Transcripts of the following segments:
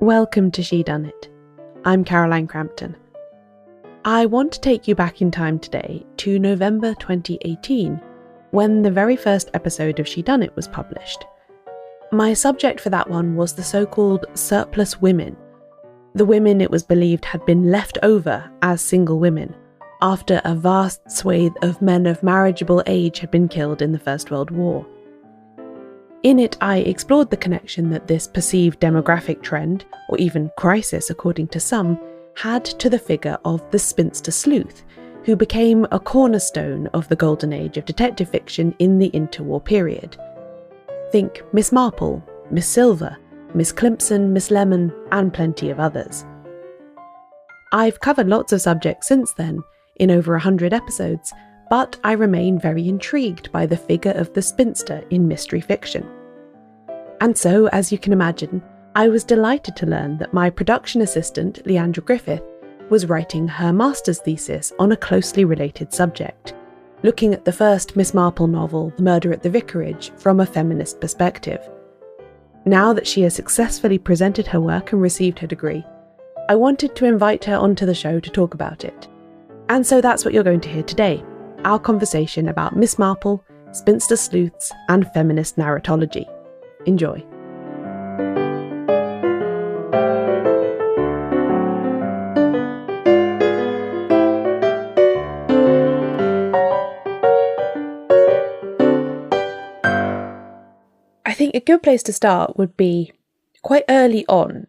Welcome to Shedunnit. I'm Caroline Crampton. I want to take you back in time today to November 2018, when the very first episode of Shedunnit was published. My subject for that one was the so-called surplus women, the women it was believed had been left over as single women after a vast swathe of men of marriageable age had been killed in the First World War. In it, I explored the connection that this perceived demographic trend, or even crisis according to some, had to the figure of the Spinster Sleuth, who became a cornerstone of the golden age of detective fiction in the interwar period. Think Miss Marple, Miss Silver, Miss Climpson, Miss Lemon, and plenty of others. I've covered lots of subjects since then, in over 100 episodes, but I remain very intrigued by the figure of the spinster in mystery fiction. And so, as you can imagine, I was delighted to learn that my production assistant, Leandra Griffith, was writing her master's thesis on a closely related subject, looking at the first Miss Marple novel, The Murder at the Vicarage, from a feminist perspective. Now that she has successfully presented her work and received her degree, I wanted to invite her onto the show to talk about it. And so that's what you're going to hear today. Our conversation about Miss Marple, spinster sleuths, and feminist narratology. Enjoy. I think a good place to start would be quite early on.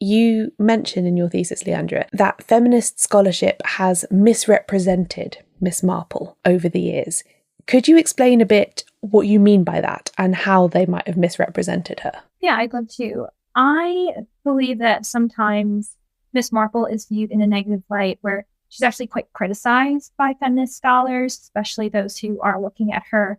You mentioned in your thesis, Leandra, that feminist scholarship has misrepresented Miss Marple over the years. Could you explain a bit what you mean by that and how they might have misrepresented her? Yeah, I'd love to. I believe that sometimes Miss Marple is viewed in a negative light where she's actually quite criticized by feminist scholars, especially those who are looking at her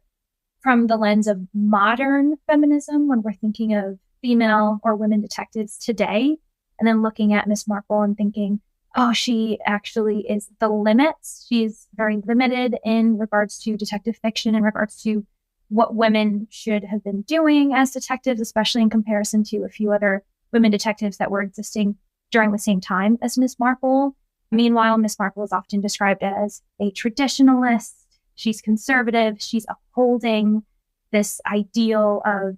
from the lens of modern feminism when we're thinking of female or women detectives today, and then looking at Miss Marple and thinking, oh, she actually is the limits. She's very limited in regards to detective fiction, in regards to what women should have been doing as detectives, especially in comparison to a few other women detectives that were existing during the same time as Miss Marple. Meanwhile, Miss Marple is often described as a traditionalist. She's conservative. She's upholding this ideal of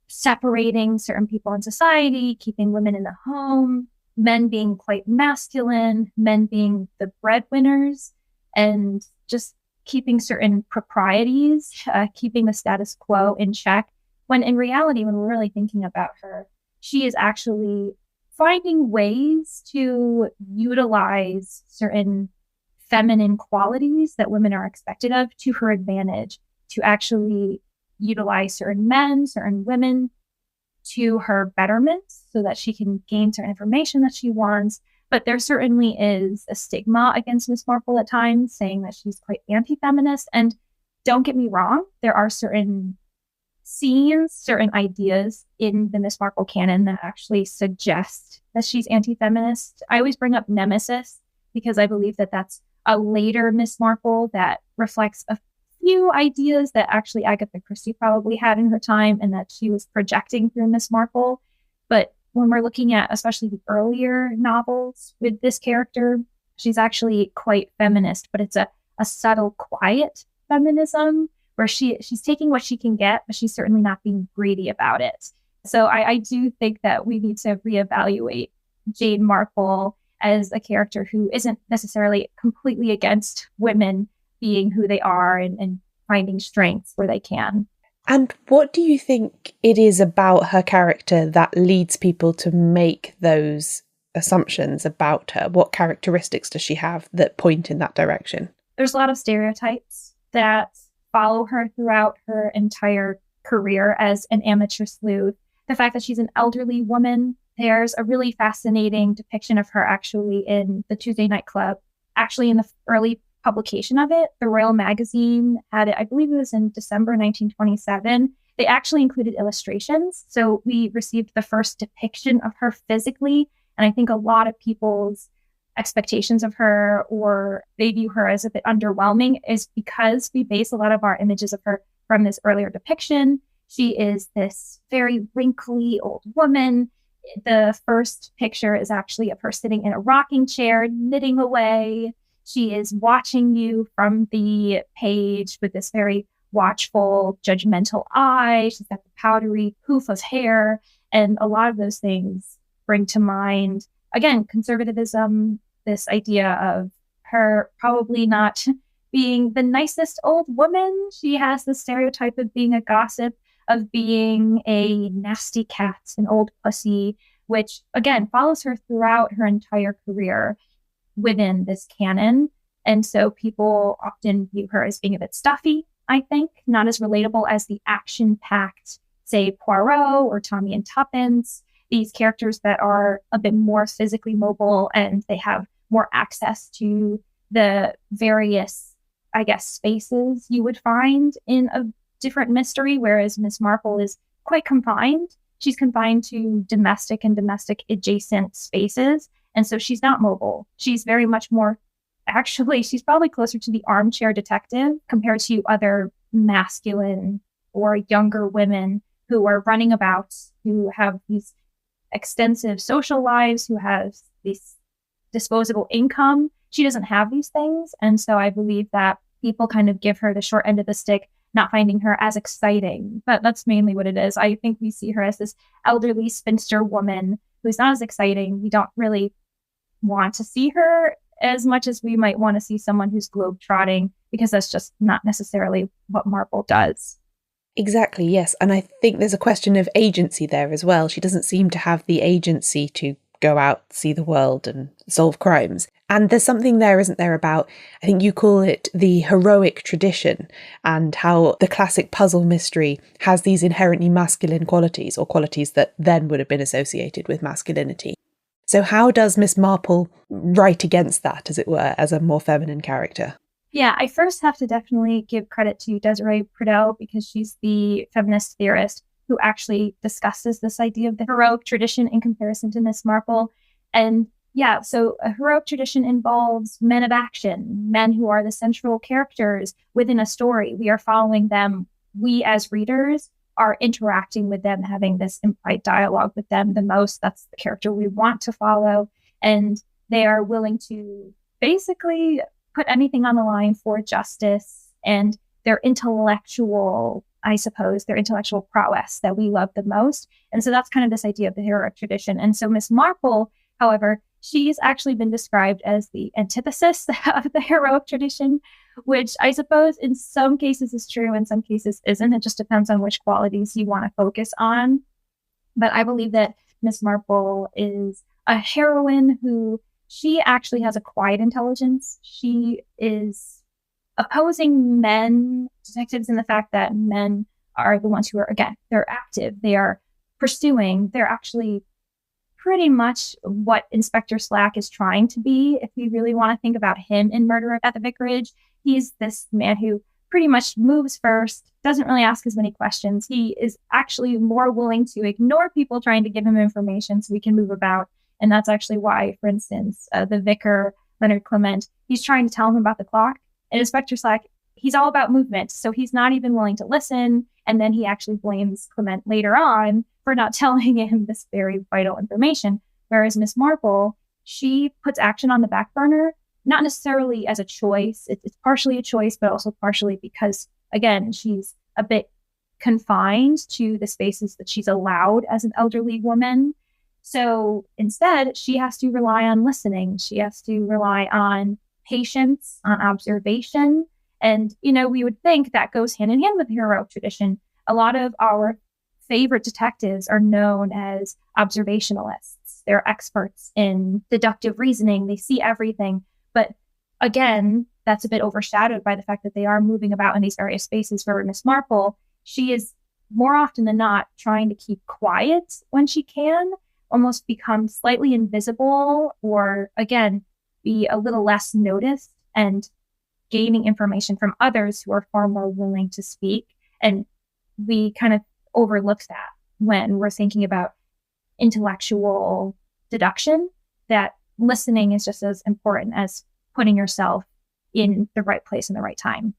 separating certain people in society, keeping women in the home, men being quite masculine, men being the breadwinners, and just keeping certain proprieties, keeping the status quo in check. When in reality, when we're really thinking about her, she is actually finding ways to utilize certain feminine qualities that women are expected of to her advantage, to actually utilize certain men, certain women to her betterment so that she can gain certain information that she wants. But there certainly is a stigma against Miss Marple at times, saying that she's quite anti-feminist. And don't get me wrong, there are certain scenes, certain ideas in the Miss Marple canon that actually suggest that she's anti-feminist. I always bring up Nemesis because I believe that that's a later Miss Marple that reflects a few ideas that actually Agatha Christie probably had in her time and that she was projecting through Miss Marple. But when we're looking at especially the earlier novels with this character, she's actually quite feminist, but it's a subtle, quiet feminism where she's taking what she can get, but she's certainly not being greedy about it. So I do think that we need to reevaluate Jane Marple as a character who isn't necessarily completely against women being who they are and finding strengths where they can. And what do you think it is about her character that leads people to make those assumptions about her? What characteristics does she have that point in that direction? There's a lot of stereotypes that follow her throughout her entire career as an amateur sleuth. The fact that she's an elderly woman, there's a really fascinating depiction of her actually in the Tuesday Night Club. Actually, in the early publication of it, the Royal Magazine had it, I believe it was in December 1927. They actually included illustrations. So we received the first depiction of her physically. And I think a lot of people's expectations of her, or they view her as a bit underwhelming, is because we base a lot of our images of her from this earlier depiction. She is this very wrinkly old woman. The first picture is actually of her sitting in a rocking chair, knitting away. She is watching you from the page with this very watchful, judgmental eye. She's got the powdery poof of hair. And a lot of those things bring to mind, again, conservatism, this idea of her probably not being the nicest old woman. She has the stereotype of being a gossip, of being a nasty cat, an old pussy, which again follows her throughout her entire career within this canon. And so people often view her as being a bit stuffy, I think, not as relatable as the action-packed, say, Poirot or Tommy and Tuppence, these characters that are a bit more physically mobile and they have more access to the various, I guess, spaces you would find in a different mystery, whereas Miss Marple is quite confined. She's confined to domestic and domestic adjacent spaces. And so she's not mobile. She's very much more, actually, she's probably closer to the armchair detective compared to other masculine or younger women who are running about, who have these extensive social lives, who have this disposable income. She doesn't have these things. And so I believe that people kind of give her the short end of the stick, not finding her as exciting. But that's mainly what it is. I think we see her as this elderly spinster woman who's not as exciting. We don't really want to see her as much as we might want to see someone who's globetrotting, because that's just not necessarily what Marple does. Exactly, yes. And I think there's a question of agency there as well. She doesn't seem to have the agency to go out, see the world and solve crimes. And there's something there, isn't there, about, I think you call it the heroic tradition, and how the classic puzzle mystery has these inherently masculine qualities, or qualities that then would have been associated with masculinity. So how does Miss Marple write against that, as it were, as a more feminine character? Yeah, I first have to definitely give credit to Desiree Prudhoe, because she's the feminist theorist who actually discusses this idea of the heroic tradition in comparison to Miss Marple. And yeah, so a heroic tradition involves men of action, men who are the central characters within a story. We are following them. We as readers are interacting with them, having this implied dialogue with them the most. That's the character we want to follow. And they are willing to basically put anything on the line for justice, and their intellectual, I suppose, their intellectual prowess that we love the most. And so that's kind of this idea of the heroic tradition. And so Miss Marple, however, she's actually been described as the antithesis of the heroic tradition, which I suppose in some cases is true, in some cases isn't. It just depends on which qualities you want to focus on. But I believe that Miss Marple is a heroine who, she actually has a quiet intelligence. She is opposing men, detectives, in the fact that men are the ones who are, again, they're active, they are pursuing, they're actually pretty much what Inspector Slack is trying to be. If we really want to think about him in Murder at the Vicarage, he's this man who pretty much moves first, doesn't really ask as many questions. He is actually more willing to ignore people trying to give him information so we can move about. And that's actually why, for instance, the vicar, Leonard Clement, he's trying to tell him about the clock. And Inspector Slack, he's all about movement. So he's not even willing to listen. And then he actually blames Clement later on for not telling him this very vital information. Whereas Miss Marple, she puts action on the back burner, not necessarily as a choice. It's partially a choice, but also partially because, again, she's a bit confined to the spaces that she's allowed as an elderly woman. So instead, she has to rely on listening. She has to rely on patience, on observation. And, you know, we would think that goes hand in hand with the heroic tradition. A lot of our favorite detectives are known as observationalists. They're experts in deductive reasoning. They see everything. But again, that's a bit overshadowed by the fact that they are moving about in these various spaces. For Miss Marple, she is more often than not trying to keep quiet when she can, almost become slightly invisible, or again, be a little less noticed, and gaining information from others who are far more willing to speak. And we kind of overlook that when we're thinking about intellectual deduction, that listening is just as important as putting yourself in the right place in the right time.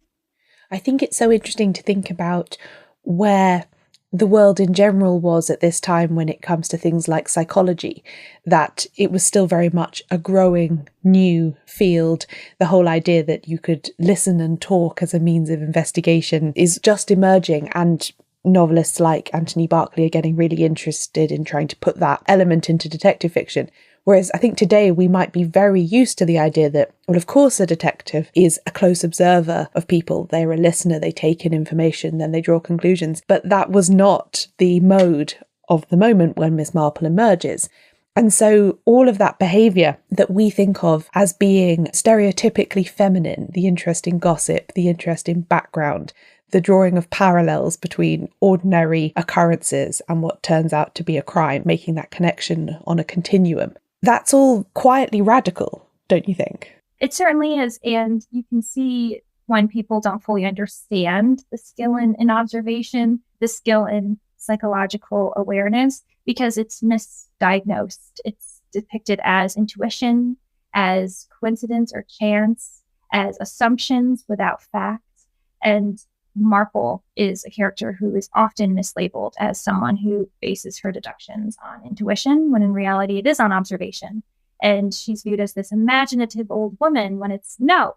I think it's so interesting to think about where the world in general was at this time when it comes to things like psychology, that it was still very much a growing new field. The whole idea that you could listen and talk as a means of investigation is just emerging, and novelists like Anthony Berkeley are getting really interested in trying to put that element into detective fiction. Whereas I think today we might be very used to the idea that, well, of course a detective is a close observer of people. They're a listener, they take in information, then they draw conclusions. But that was not the mode of the moment when Miss Marple emerges. And so all of that behaviour that we think of as being stereotypically feminine, the interest in gossip, the interest in background, the drawing of parallels between ordinary occurrences and what turns out to be a crime, making that connection on a continuum. That's all quietly radical, don't you think? It certainly is. And you can see when people don't fully understand the skill in observation, the skill in psychological awareness, because it's misdiagnosed. It's depicted as intuition, as coincidence or chance, as assumptions without facts. And Marple is a character who is often mislabeled as someone who bases her deductions on intuition, when in reality it is on observation. And she's viewed as this imaginative old woman when it's no.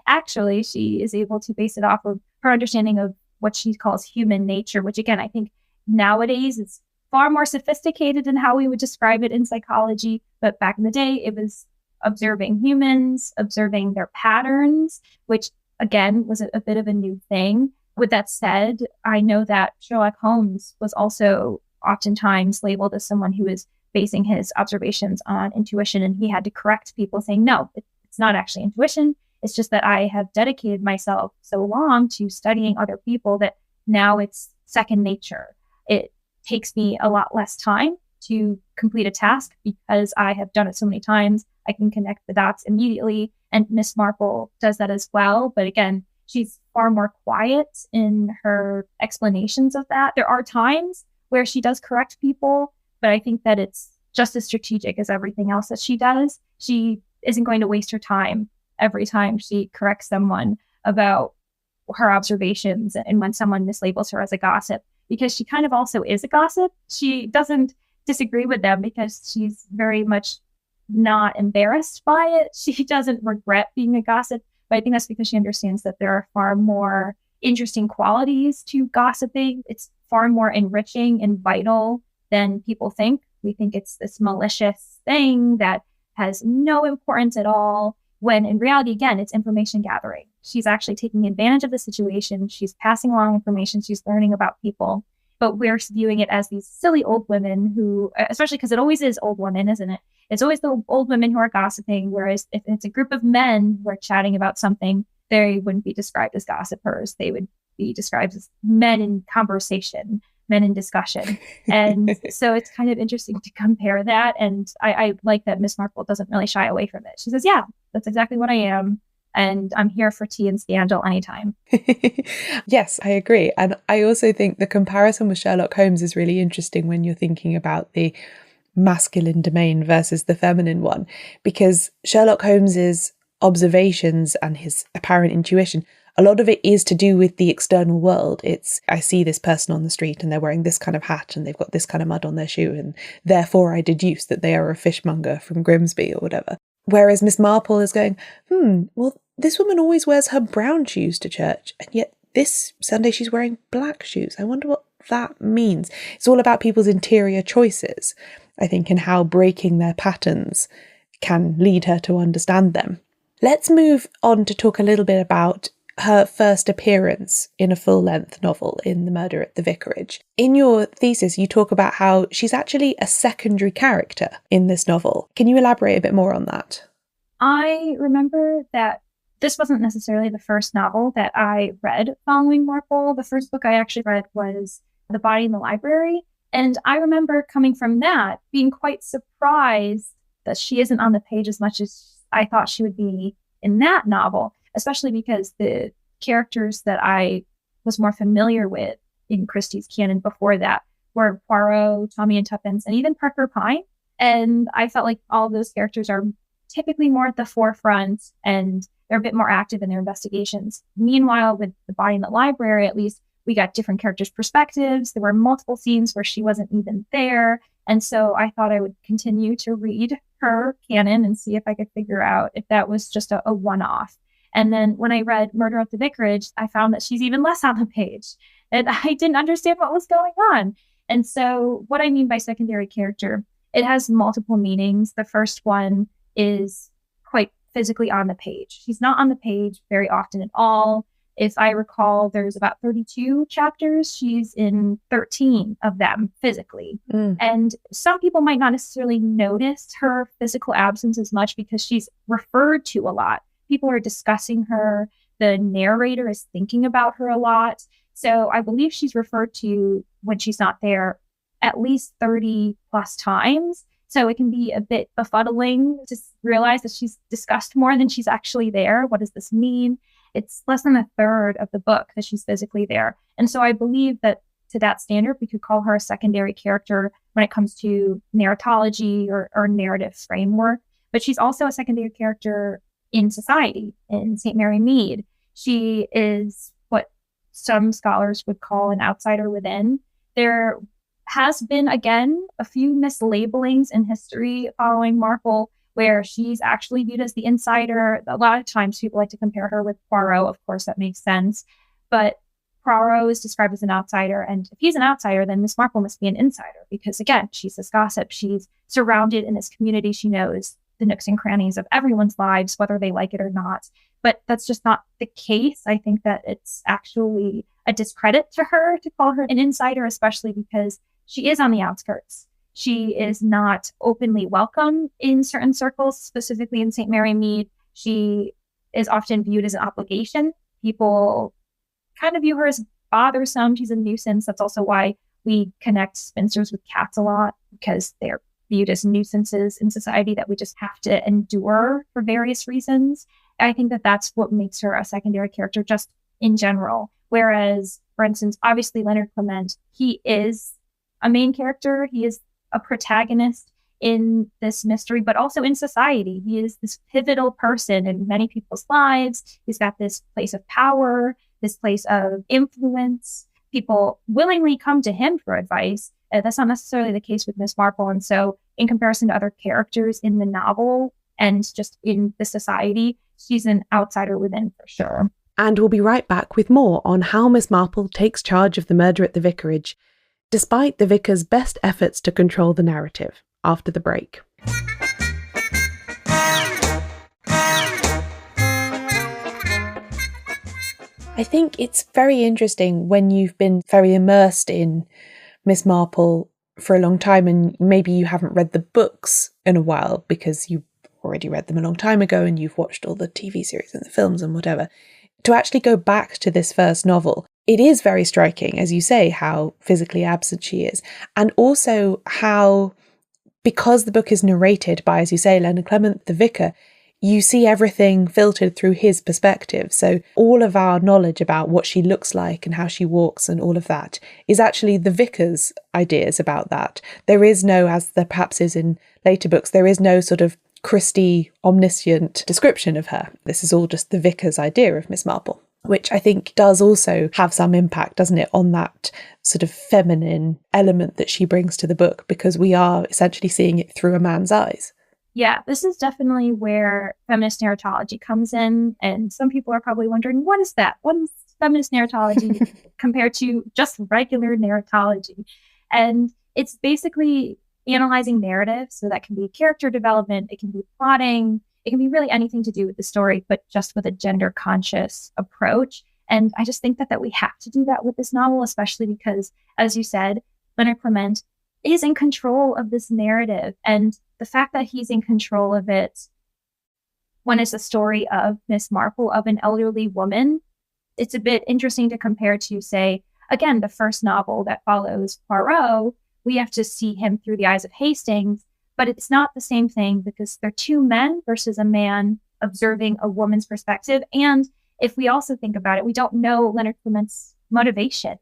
Actually, she is able to base it off of her understanding of what she calls human nature, which again, I think nowadays is far more sophisticated in how we would describe it in psychology. But back in the day, it was observing humans, observing their patterns, which again, was a bit of a new thing. With that said, I know that Sherlock Holmes was also oftentimes labeled as someone who is basing his observations on intuition, and he had to correct people saying, no, it's not actually intuition. It's just that I have dedicated myself so long to studying other people that now it's second nature. It takes me a lot less time to complete a task because I have done it so many times. I can connect the dots immediately. And Miss Marple does that as well. But again, she's far more quiet in her explanations of that. There are times where she does correct people, but I think that it's just as strategic as everything else that she does. She isn't going to waste her time every time she corrects someone about her observations and when someone mislabels her as a gossip, because she kind of also is a gossip. She doesn't disagree with them because she's very much not embarrassed by it. She doesn't regret being a gossip, but I think that's because she understands that there are far more interesting qualities to gossiping. It's far more enriching and vital than people think. We think it's this malicious thing that has no importance at all, when in reality, again, it's information gathering. She's actually taking advantage of the situation. She's passing along information. She's learning about people. But we're viewing it as these silly old women who, especially because it always is old women, isn't it? It's always the old women who are gossiping, whereas if it's a group of men who are chatting about something, they wouldn't be described as gossipers. They would be described as men in conversation, men in discussion. And so it's kind of interesting to compare that. And I like that Miss Marple doesn't really shy away from it. She says, yeah, that's exactly what I am. And I'm here for tea and scandal anytime. Yes, I agree. And I also think the comparison with Sherlock Holmes is really interesting when you're thinking about the masculine domain versus the feminine one, because Sherlock Holmes's observations and his apparent intuition, a lot of it is to do with the external world. It's, I see this person on the street and they're wearing this kind of hat and they've got this kind of mud on their shoe, and therefore I deduce that they are a fishmonger from Grimsby or whatever. Whereas Miss Marple is going, well, this woman always wears her brown shoes to church, and yet this Sunday she's wearing black shoes. I wonder what that means. It's all about people's interior choices, I think, and how breaking their patterns can lead her to understand them. Let's move on to talk a little bit about her first appearance in a full-length novel, in The Murder at the Vicarage. In your thesis, you talk about how she's actually a secondary character in this novel. Can you elaborate a bit more on that? I remember that this wasn't necessarily the first novel that I read following Marple. The first book I actually read was The Body in the Library. And I remember coming from that, being quite surprised that she isn't on the page as much as I thought she would be in that novel, especially because the characters that I was more familiar with in Christie's canon before that were Poirot, Tommy and Tuppence, and even Parker Pine. And I felt like all of those characters are typically more at the forefront and they're a bit more active in their investigations. Meanwhile, with The Body in the Library, at least, We got different characters' perspectives. There were multiple scenes where she wasn't even there. And so I thought I would continue to read her canon and see if I could figure out if that was just a one-off. And then when I read Murder at the Vicarage, I found that she's even less on the page. And I didn't understand what was going on. And so what I mean by secondary character, it has multiple meanings. The first one is quite physically on the page. She's not on the page very often at all. If I recall, there's about 32 chapters. She's in 13 of them physically. And some people might not necessarily notice her physical absence as much because she's referred to a lot. People are discussing her. The narrator is thinking about her a lot. So I believe she's referred to when she's not there at least 30 plus times. So it can be a bit befuddling to realize that she's discussed more than she's actually there. What does this mean? It's less than a third of the book that she's physically there. And so I believe that to that standard, we could call her a secondary character when it comes to narratology or narrative framework. But she's also a secondary character in society, in St Mary Mead. She is what some scholars would call an outsider within. There has been, again, a few mislabelings in history following Marple, where she's actually viewed as the insider. A lot of times people like to compare her with Poirot. Of course, that makes sense. But Poirot is described as an outsider. And if he's an outsider, then Miss Marple must be an insider because, again, she's this gossip. She's surrounded in this community. She knows the nooks and crannies of everyone's lives, whether they like it or not. But that's just not the case. I think that it's actually a discredit to her to call her an insider, especially because she is on the outskirts. She is not openly welcome in certain circles, specifically in St. Mary Mead. She is often viewed as an obligation. People kind of view her as bothersome. She's a nuisance. That's also why we connect spinsters with cats a lot, because they're viewed as nuisances in society that we just have to endure for various reasons. I think that that's what makes her a secondary character just in general. Whereas, for instance, obviously Leonard Clement, he is a main character. He is a protagonist in this mystery, but also in society. He is this pivotal person in many people's lives. He's got this place of power, this place of influence. People willingly come to him for advice. That's not necessarily the case with Miss Marple. And so in comparison to other characters in the novel and just in the society, she's an outsider within for sure. And we'll be right back with more on how Miss Marple takes charge of the murder at the vicarage, despite the vicar's best efforts to control the narrative, after the break. I think it's very interesting when you've been very immersed in Miss Marple for a long time and maybe you haven't read the books in a while because you already read them a long time ago and you've watched all the TV series and the films and whatever, to actually go back to this first novel. It is very striking, as you say, how physically absent she is. And also how, because the book is narrated by, as you say, Leonard Clement, the vicar, you see everything filtered through his perspective. So all of our knowledge about what she looks like and how she walks and all of that is actually the vicar's ideas about that. There is no, as there perhaps is in later books, there is no sort of Christie omniscient description of her. This is all just the vicar's idea of Miss Marple, which I think does also have some impact, doesn't it, on that sort of feminine element that she brings to the book, because we are essentially seeing it through a man's eyes. Yeah, this is definitely where feminist narratology comes in. And some people are probably wondering, what is that? What is feminist narratology compared to just regular narratology? And it's basically analyzing narrative. So that can be character development, it can be plotting, it can be really anything to do with the story, but just with a gender conscious approach. And I just think that we have to do that with this novel, especially because, as you said, Leonard Clement is in control of this narrative. And the fact that he's in control of it when it's a story of Miss Marple, of an elderly woman, it's a bit interesting to compare to, say, again, the first novel that follows Poirot. We have to see him through the eyes of Hastings, but it's not the same thing because they're two men versus a man observing a woman's perspective. And if we also think about it, we don't know Leonard Clement's motivations.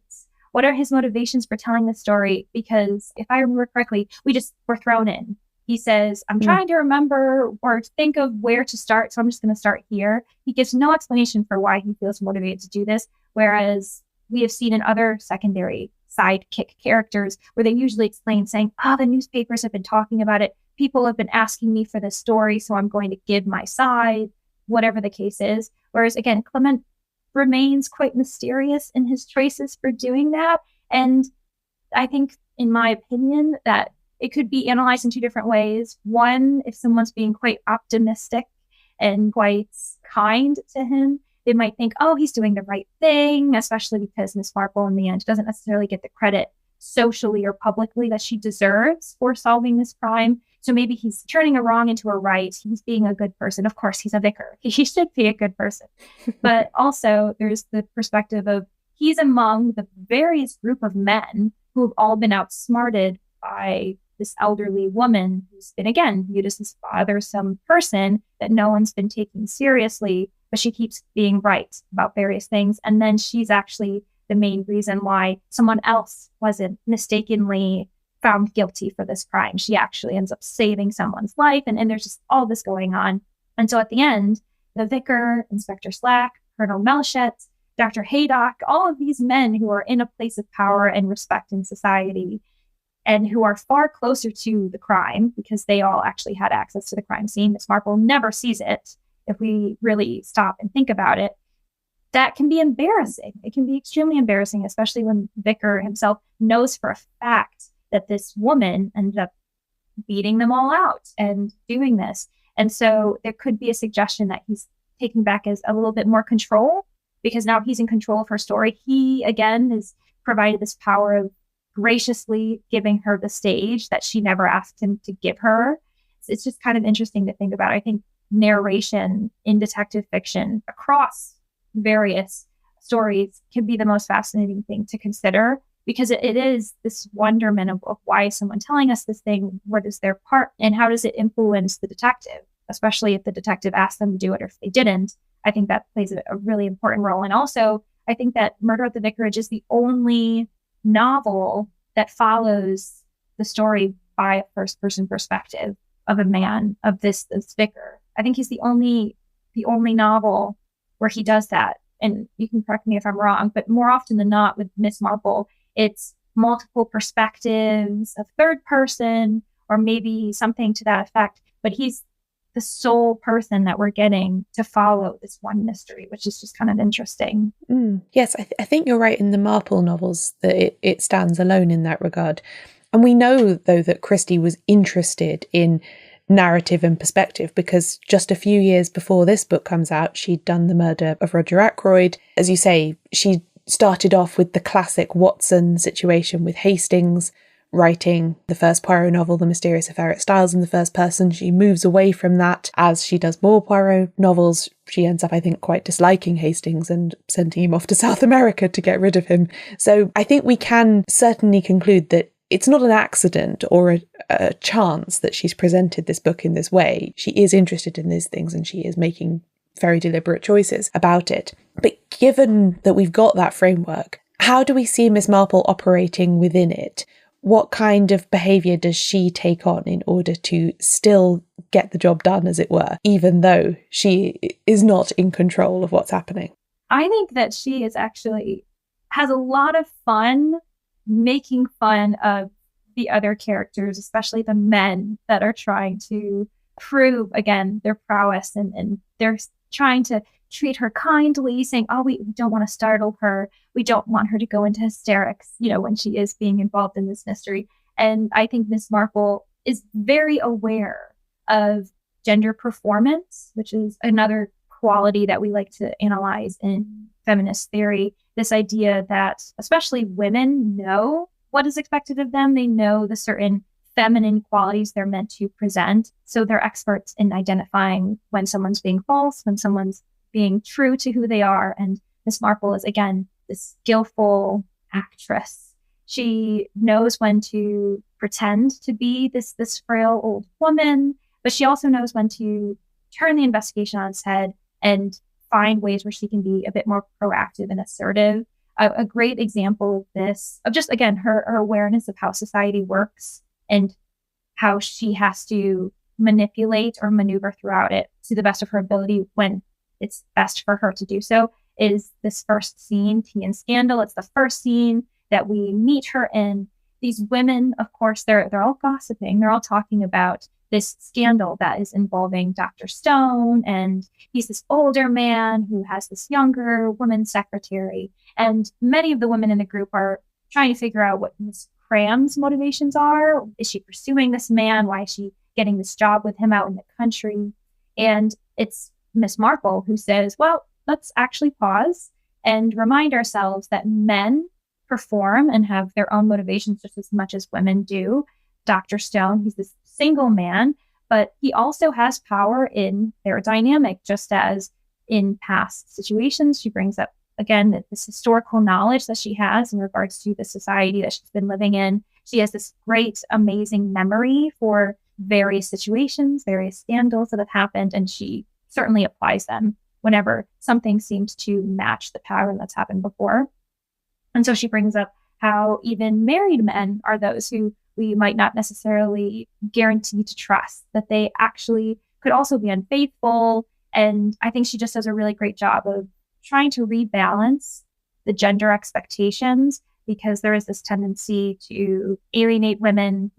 What are his motivations for telling the story? Because if I remember correctly, we just were thrown in. He says, I'm trying to remember or think of where to start, so I'm just going to start here. He gives no explanation for why he feels motivated to do this, whereas we have seen in other secondary sidekick characters where they usually explain saying, the newspapers have been talking about it. People have been asking me for this story, so I'm going to give my side, whatever the case is. Whereas again, Clement remains quite mysterious in his choices for doing that. And I think, in my opinion, that it could be analyzed in two different ways. One, if someone's being quite optimistic and quite kind to him, they might think, he's doing the right thing, especially because Miss Marple in the end doesn't necessarily get the credit socially or publicly that she deserves for solving this crime. So maybe he's turning a wrong into a right. He's being a good person. Of course, he's a vicar. He should be a good person. But also there's the perspective of he's among the various group of men who have all been outsmarted by this elderly woman who's been, again, viewed as this bothersome person that no one's been taking seriously, but she keeps being right about various things. And then she's actually the main reason why someone else wasn't mistakenly found guilty for this crime. She actually ends up saving someone's life. And there's just all this going on. And so at the end, the vicar, Inspector Slack, Colonel Melchett, Dr. Haydock, all of these men who are in a place of power and respect in society and who are far closer to the crime because they all actually had access to the crime scene. Miss Marple never sees it if we really stop and think about it. That can be embarrassing. It can be extremely embarrassing, especially when the vicar himself knows for a fact that this woman ended up beating them all out and doing this. And so there could be a suggestion that he's taking back as a little bit more control because now he's in control of her story. He, again, has provided this power of graciously giving her the stage that she never asked him to give her. It's just kind of interesting to think about. I think narration in detective fiction across various stories can be the most fascinating thing to consider because it is this wonderment of why is someone telling us this thing? What is their part? And how does it influence the detective, especially if the detective asked them to do it or if they didn't? I think that plays a really important role. And also, I think that Murder at the Vicarage is the only novel that follows the story by a first-person perspective of a man, of this vicar. I think he's the only novel where he does that. And you can correct me if I'm wrong, but more often than not with Miss Marple, it's multiple perspectives, a third person, or maybe something to that effect. But he's the sole person that we're getting to follow this one mystery, which is just kind of interesting. Yes, I think you're right in the Marple novels that it stands alone in that regard. And we know, though, that Christie was interested in narrative and perspective because just a few years before this book comes out, she'd done The Murder of Roger Ackroyd. As you say, she started off with the classic Watson situation with Hastings, writing the first Poirot novel, The Mysterious Affair at Styles, in the first person. She moves away from that as she does more Poirot novels. She ends up, I think, quite disliking Hastings and sending him off to South America to get rid of him. So I think we can certainly conclude that it's not an accident or a chance that she's presented this book in this way. She is interested in these things and she is making very deliberate choices about it. But given that we've got that framework, how do we see Miss Marple operating within it? What kind of behaviour does she take on in order to still get the job done, as it were, even though she is not in control of what's happening? I think that she is actually has a lot of fun making fun of the other characters, especially the men that are trying to prove, again, their prowess and they're trying to treat her kindly, saying, we don't want to startle her. We don't want her to go into hysterics, when she is being involved in this mystery. And I think Miss Marple is very aware of gender performance, which is another quality that we like to analyze in feminist theory. This idea that especially women know what is expected of them. They know the certain feminine qualities they're meant to present. So they're experts in identifying when someone's being false, when someone's being true to who they are. And Miss Marple is, again, this skillful actress. She knows when to pretend to be this frail old woman, but she also knows when to turn the investigation on its head and find ways where she can be a bit more proactive and assertive. A great example of this, of just, again, her awareness of how society works and how she has to manipulate or maneuver throughout it to the best of her ability when it's best for her to do so, is this first scene, Tea and Scandal. It's the first scene that we meet her in. These women, of course, they're all gossiping. They're all talking about this scandal that is involving Dr. Stone, and he's this older man who has this younger woman secretary. And many of the women in the group are trying to figure out what Miss Cram's motivations are. Is she pursuing this man? Why is she getting this job with him out in the country? And it's Miss Marple who says, well, let's actually pause and remind ourselves that men perform and have their own motivations just as much as women do. Dr. Stone, he's this single man, but he also has power in their dynamic, just as in past situations. She brings up, again, this historical knowledge that she has in regards to the society that she's been living in. She has this great, amazing memory for various situations, various scandals that have happened, and she certainly applies them whenever something seems to match the pattern that's happened before. And so she brings up how even married men are those who we might not necessarily guarantee to trust, that they actually could also be unfaithful. And I think she just does a really great job of trying to rebalance the gender expectations, because there is this tendency to alienate women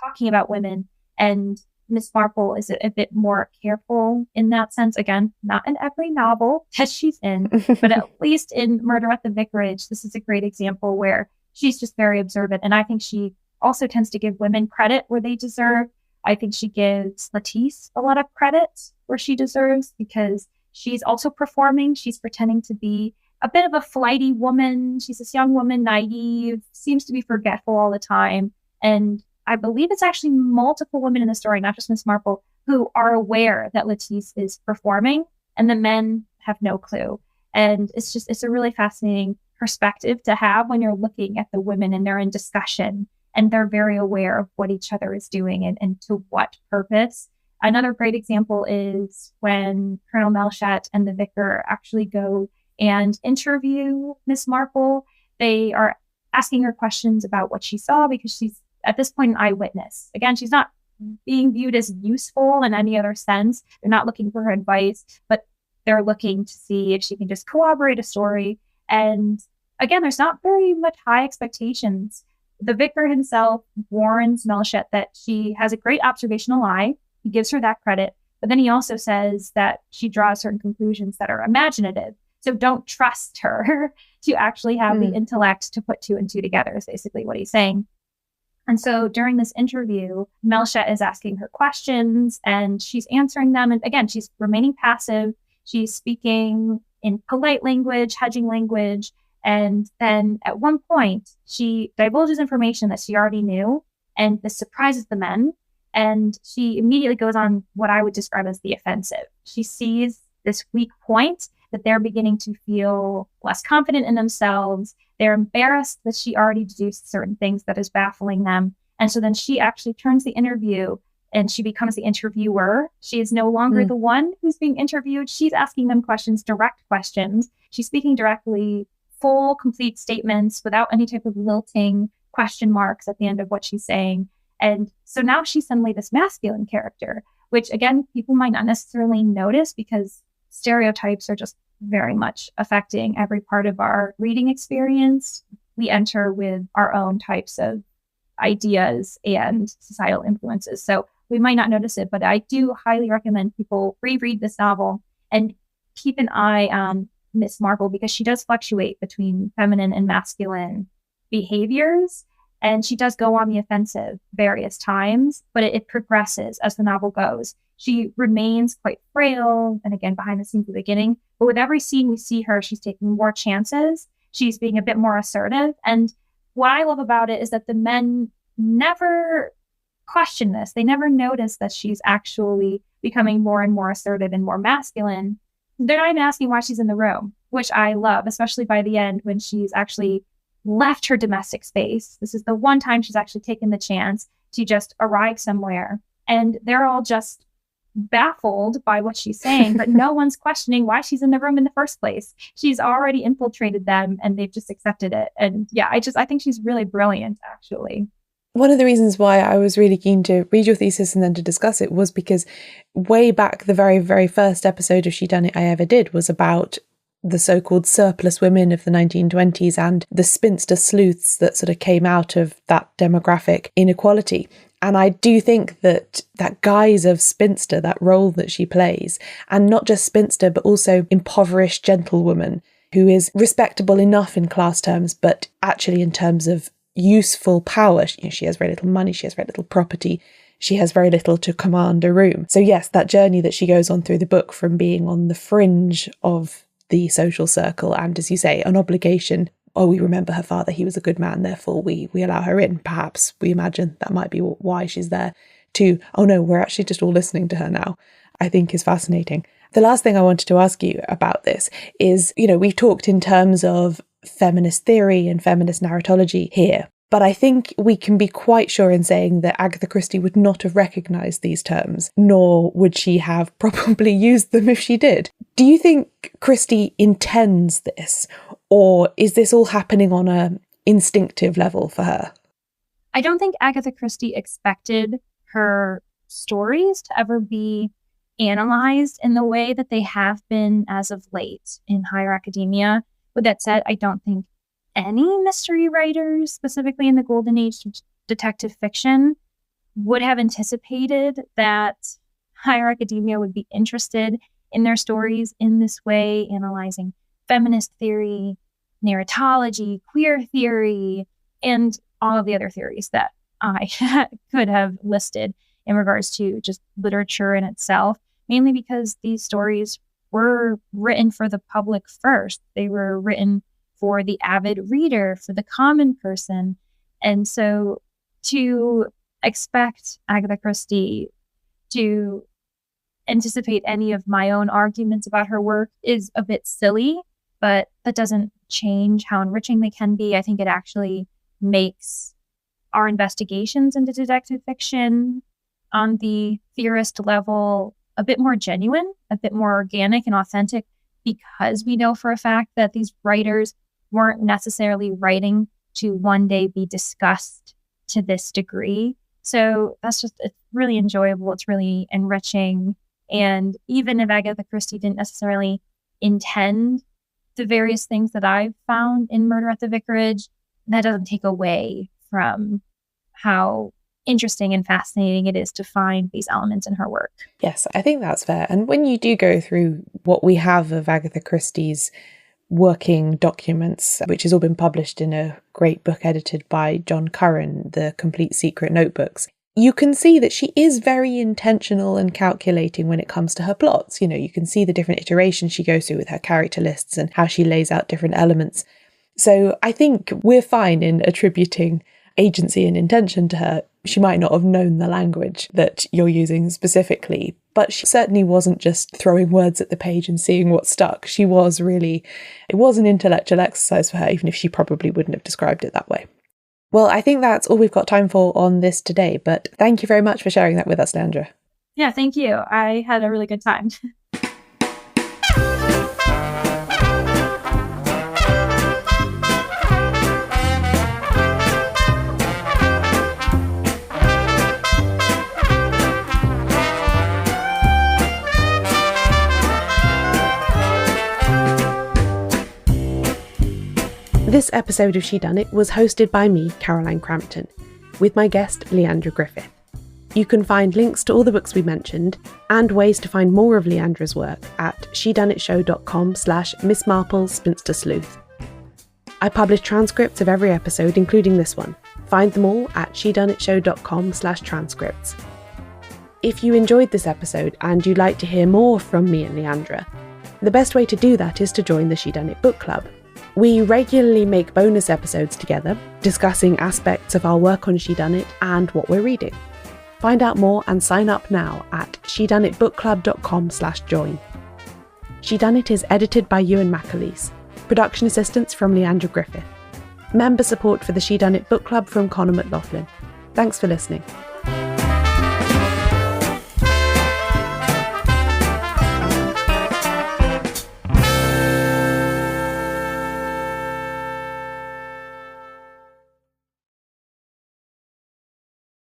talking about women. And Miss Marple is a bit more careful in that sense. Again, not in every novel that she's in, but at least in Murder at the Vicarage, this is a great example where she's just very observant. And I think she also tends to give women credit where they deserve. I think she gives Lettice a lot of credit where she deserves, because she's also performing. She's pretending to be a bit of a flighty woman. She's this young woman, naive, seems to be forgetful all the time. And I believe it's actually multiple women in the story, not just Miss Marple, who are aware that Lettice is performing, and the men have no clue. And it's a really fascinating perspective to have when you're looking at the women and they're in discussion and they're very aware of what each other is doing and to what purpose. Another great example is when Colonel Melchat and the vicar actually go and interview Miss Marple. They are asking her questions about what she saw, because she's at this point an eyewitness. Again, she's not being viewed as useful in any other sense. They're not looking for her advice, but they're looking to see if she can just corroborate a story. And again, there's not very much high expectations. The vicar himself warns Melchat that she has a great observational eye. He gives her that credit, but then he also says that she draws certain conclusions that are imaginative. So don't trust her to actually have the intellect to put two and two together, is basically what he's saying. And so during this interview, Melchat is asking her questions and she's answering them. And again, she's remaining passive. She's speaking in polite language, hedging language. And then at one point, she divulges information that she already knew, and this surprises the men. And she immediately goes on what I would describe as the offensive. She sees this weak point, that they're beginning to feel less confident in themselves. They're embarrassed that she already deduced certain things that is baffling them. And so then she actually turns the interview and she becomes the interviewer. She is no longer the one who's being interviewed. She's asking them questions, direct questions. She's speaking directly, full, complete statements without any type of lilting question marks at the end of what she's saying. And so now she's suddenly this masculine character, which again, people might not necessarily notice because stereotypes are just very much affecting every part of our reading experience. We enter with our own types of ideas and societal influences. So we might not notice it, but I do highly recommend people reread this novel and keep an eye on Miss Marple, because she does fluctuate between feminine and masculine behaviors. And she does go on the offensive various times, but it progresses as the novel goes. She remains quite frail, and again, behind the scenes at the beginning. But with every scene we see her, she's taking more chances. She's being a bit more assertive. And what I love about it is that the men never question this. They never notice that she's actually becoming more and more assertive and more masculine. They're not even asking why she's in the room, which I love, especially by the end when she's actually left her domestic space. This is the one time she's actually taken the chance to just arrive somewhere. And they're all just baffled by what she's saying, but no one's questioning why she's in the room in the first place. She's already infiltrated them and they've just accepted it. And yeah, I think she's really brilliant, actually. One of the reasons why I was really keen to read your thesis and then to discuss it was because way back, the very, very first episode of Shedunnit I ever did was about the so-called surplus women of the 1920s and the spinster sleuths that sort of came out of that demographic inequality. And I do think that that guise of spinster, that role that she plays, and not just spinster, but also impoverished gentlewoman who is respectable enough in class terms, but actually in terms of useful power, she has very little money, she has very little property, she has very little to command a room. So yes, that journey that she goes on through the book from being on the fringe of the social circle and, as you say, an obligation. Oh, we remember her father, he was a good man, therefore we allow her in. Perhaps we imagine that might be why she's there. To, oh no, we're actually just all listening to her now, I think is fascinating. The last thing I wanted to ask you about this is, we've talked in terms of feminist theory and feminist narratology here, but I think we can be quite sure in saying that Agatha Christie would not have recognised these terms, nor would she have probably used them if she did. Do you think Christie intends this, or is this all happening on an instinctive level for her? I don't think Agatha Christie expected her stories to ever be analyzed in the way that they have been as of late in higher academia. With that said, I don't think any mystery writers, specifically in the golden age of detective fiction, would have anticipated that higher academia would be interested in their stories in this way, analyzing feminist theory, narratology, queer theory, and all of the other theories that I could have listed in regards to just literature in itself, mainly because these stories were written for the public first. They were written for the avid reader, for the common person. And so to expect Agatha Christie to anticipate any of my own arguments about her work is a bit silly, but that doesn't change how enriching they can be. I think it actually makes our investigations into detective fiction on the theorist level a bit more genuine, a bit more organic and authentic, because we know for a fact that these writers weren't necessarily writing to one day be discussed to this degree. So it's really enjoyable. It's really enriching. And even if Agatha Christie didn't necessarily intend the various things that I've found in Murder at the Vicarage, that doesn't take away from how interesting and fascinating it is to find these elements in her work. Yes, I think that's fair. And when you do go through what we have of Agatha Christie's working documents, which has all been published in a great book edited by John Curran, The Complete Secret Notebooks, you can see that she is very intentional and calculating when it comes to her plots. You can see the different iterations she goes through with her character lists and how she lays out different elements. So I think we're fine in attributing agency and intention to her. She might not have known the language that you're using specifically, but she certainly wasn't just throwing words at the page and seeing what stuck. It was an intellectual exercise for her, even if she probably wouldn't have described it that way. Well, I think that's all we've got time for on this today, but thank you very much for sharing that with us, Leandra. Yeah, thank you. I had a really good time. This episode of Shedunnit was hosted by me, Caroline Crampton, with my guest, Leandra Griffith. You can find links to all the books we mentioned and ways to find more of Leandra's work at shedunnitshow.com/Miss Marple Spinster Sleuth. I publish transcripts of every episode, including this one. Find them all at shedunnitshow.com/transcripts. If you enjoyed this episode and you'd like to hear more from me and Leandra, the best way to do that is to join the Shedunnit Book Club. We regularly make bonus episodes together, discussing aspects of our work on Shedunnit and what we're reading. Find out more and sign up now at shedunnitbookclub.com/join. Shedunnit is edited by Euan MacAleece, production assistance from Leandra Griffith, member support for the Shedunnit Book Club from Connor McLoughlin. Thanks for listening.